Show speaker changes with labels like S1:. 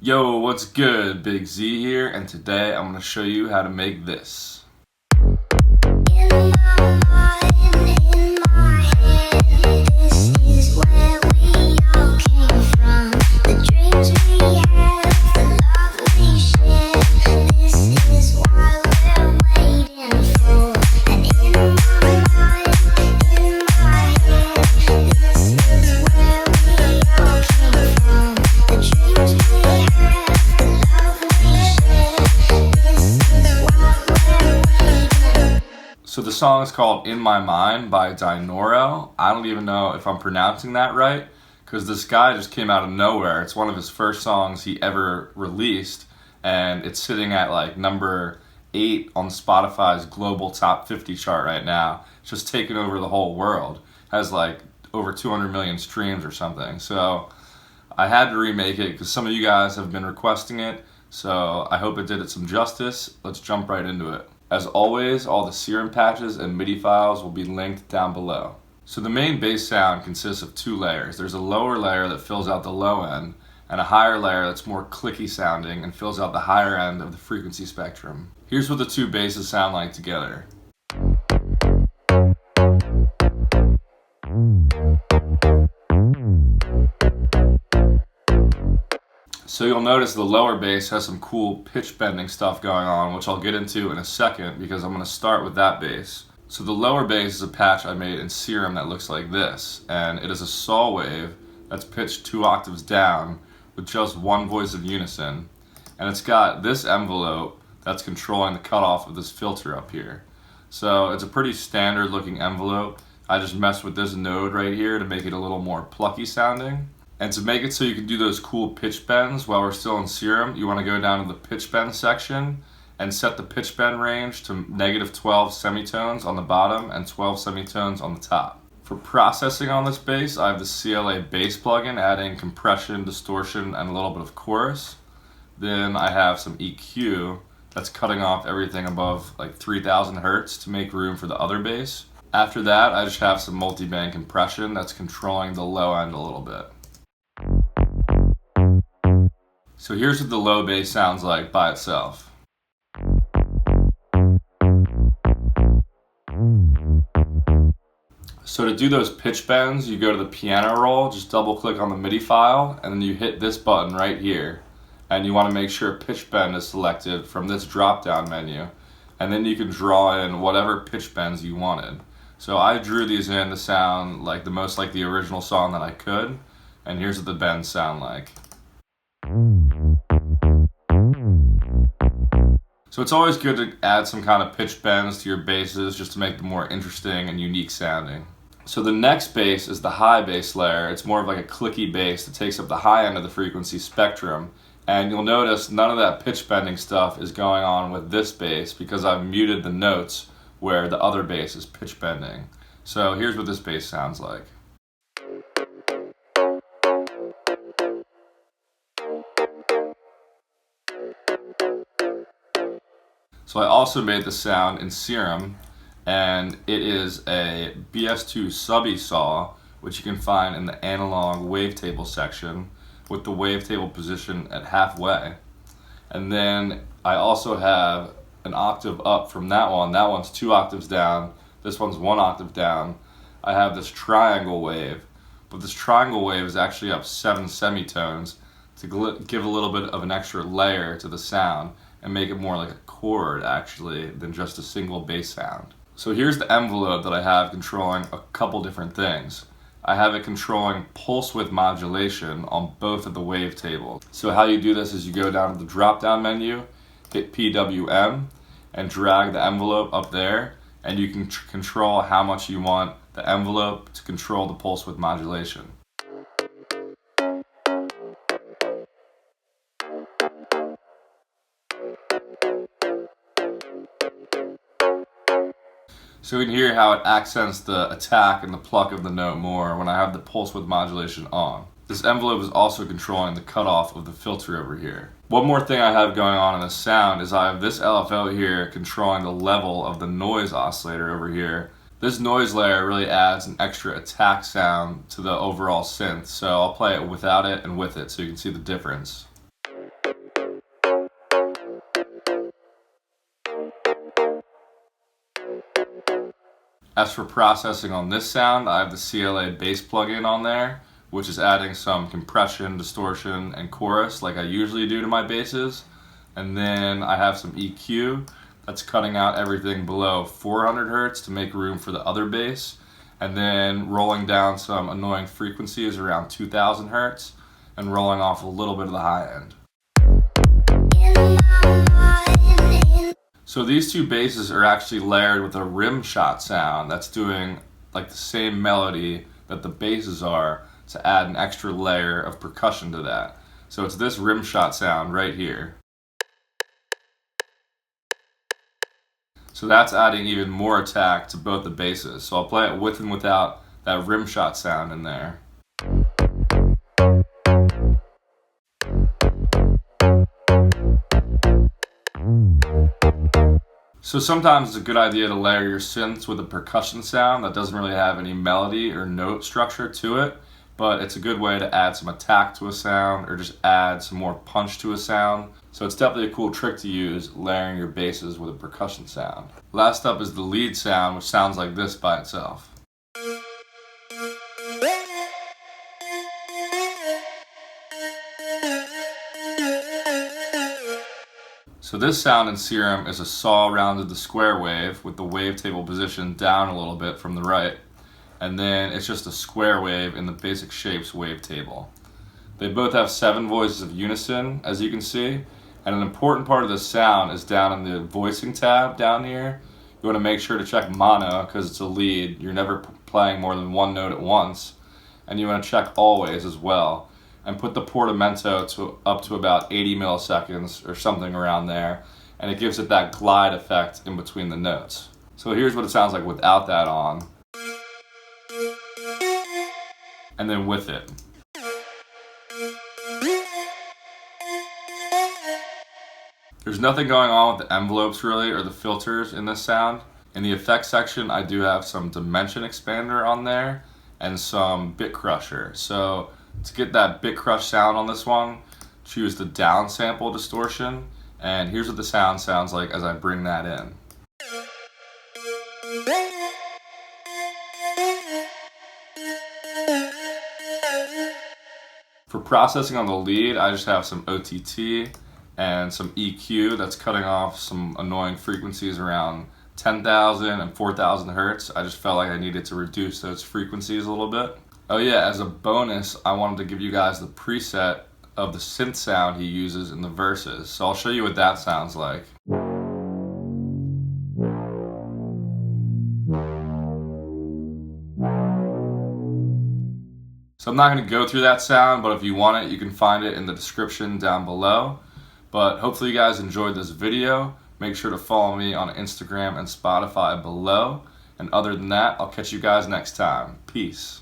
S1: Yo, what's good? Big Z here, and today I'm going to show you how to make this. So the song is called In My Mind by Dynoro. I don't even know if I'm pronouncing that right, because this guy just came out of nowhere. It's one of his first songs he ever released, and it's sitting at like number 8 on Spotify's global top 50 chart right now. It's just taking over the whole world. Has like over 200 million streams or something. So I had to remake it because some of you guys have been requesting it. So I hope it did it some justice. Let's jump right into it. As always, all the serum patches and MIDI files will be linked down below. So the main bass sound consists of 2 layers. There's a lower layer that fills out the low end, and a higher layer that's more clicky sounding and fills out the higher end of the frequency spectrum. Here's what the 2 basses sound like together. So you'll notice the lower bass has some cool pitch bending stuff going on, which I'll get into in a second because I'm going to start with that bass. So the lower bass is a patch I made in Serum that looks like this, and it is a saw wave that's pitched 2 octaves down with just one voice of unison, and it's got this envelope that's controlling the cutoff of this filter up here. So it's a pretty standard looking envelope. I just messed with this node right here to make it a little more plucky sounding. And to make it so you can do those cool pitch bends while we're still in Serum, you want to go down to the pitch bend section and set the pitch bend range to -12 semitones on the bottom and 12 semitones on the top. For processing on this bass, I have the CLA bass plugin adding compression, distortion, and a little bit of chorus. Then I have some EQ that's cutting off everything above like 3000 hertz to make room for the other bass. After that, I just have some multi-band compression that's controlling the low end a little bit. So here's what the low bass sounds like by itself. So to do those pitch bends, you go to the piano roll, just double click on the MIDI file, and then you hit this button right here. And you want to make sure pitch bend is selected from this drop down menu. And then you can draw in whatever pitch bends you wanted. So I drew these in to sound like the most like the original song that I could. And here's what the bends sound like. So it's always good to add some kind of pitch bends to your basses just to make them more interesting and unique sounding. So the next bass is the high bass layer. It's more of like a clicky bass that takes up the high end of the frequency spectrum. And you'll notice none of that pitch bending stuff is going on with this bass because I've muted the notes where the other bass is pitch bending. So here's what this bass sounds like. So I also made the sound in Serum, and it is a BS2 subby saw, which you can find in the analog wavetable section with the wavetable position at halfway. And then I also have an octave up from that one. That one's 2 octaves down. This one's 1 octave down. I have this triangle wave, but this triangle wave is actually up 7 semitones to give a little bit of an extra layer to the sound and make it more like a chord actually than just a single bass sound. So here's the envelope that I have controlling a couple different things. I have it controlling pulse width modulation on both of the wavetables. So how you do this is you go down to the drop down menu, hit PWM, and drag the envelope up there, and you can control how much you want the envelope to control the pulse width modulation. So you can hear how it accents the attack and the pluck of the note more when I have the pulse width modulation on. This envelope is also controlling the cutoff of the filter over here. One more thing I have going on in the sound is I have this LFO here controlling the level of the noise oscillator over here. This noise layer really adds an extra attack sound to the overall synth, so I'll play it without it and with it so you can see the difference. As for processing on this sound, I have the CLA bass plugin on there, which is adding some compression, distortion, and chorus like I usually do to my basses. And then I have some EQ that's cutting out everything below 400 hertz to make room for the other bass, and then rolling down some annoying frequencies around 2000 hertz and rolling off a little bit of the high end. So these two basses are actually layered with a rim shot sound that's doing like the same melody that the basses are to add an extra layer of percussion to that. So it's this rim shot sound right here. So that's adding even more attack to both the basses. So I'll play it with and without that rim shot sound in there. So sometimes it's a good idea to layer your synths with a percussion sound that doesn't really have any melody or note structure to it, but it's a good way to add some attack to a sound or just add some more punch to a sound. So it's definitely a cool trick to use, layering your basses with a percussion sound. Last up is the lead sound, which sounds like this by itself. So this sound in Serum is a saw rounded to square wave with the wavetable position down a little bit from the right. And then it's just a square wave in the basic shapes wavetable. They both have 7 voices of unison, as you can see. And an important part of the sound is down in the voicing tab down here. You want to make sure to check mono because it's a lead. You're never playing more than one note at once. And you want to check always as well. And put the portamento up to about 80 milliseconds or something around there. And it gives it that glide effect in between the notes. So here's what it sounds like without that on. And then with it. There's nothing going on with the envelopes really or the filters in this sound. In the effects section, I do have some dimension expander on there and some bit crusher. So to get that bit crush sound on this one, choose the down sample distortion, and here's what the sound sounds like as I bring that in. For processing on the lead, I just have some OTT and some EQ that's cutting off some annoying frequencies around 10,000 and 4,000 hertz. I just felt like I needed to reduce those frequencies a little bit. Oh yeah, as a bonus, I wanted to give you guys the preset of the synth sound he uses in the verses. So I'll show you what that sounds like. So I'm not going to go through that sound, but if you want it, you can find it in the description down below. But hopefully you guys enjoyed this video. Make sure to follow me on Instagram and Spotify below. And other than that, I'll catch you guys next time. Peace.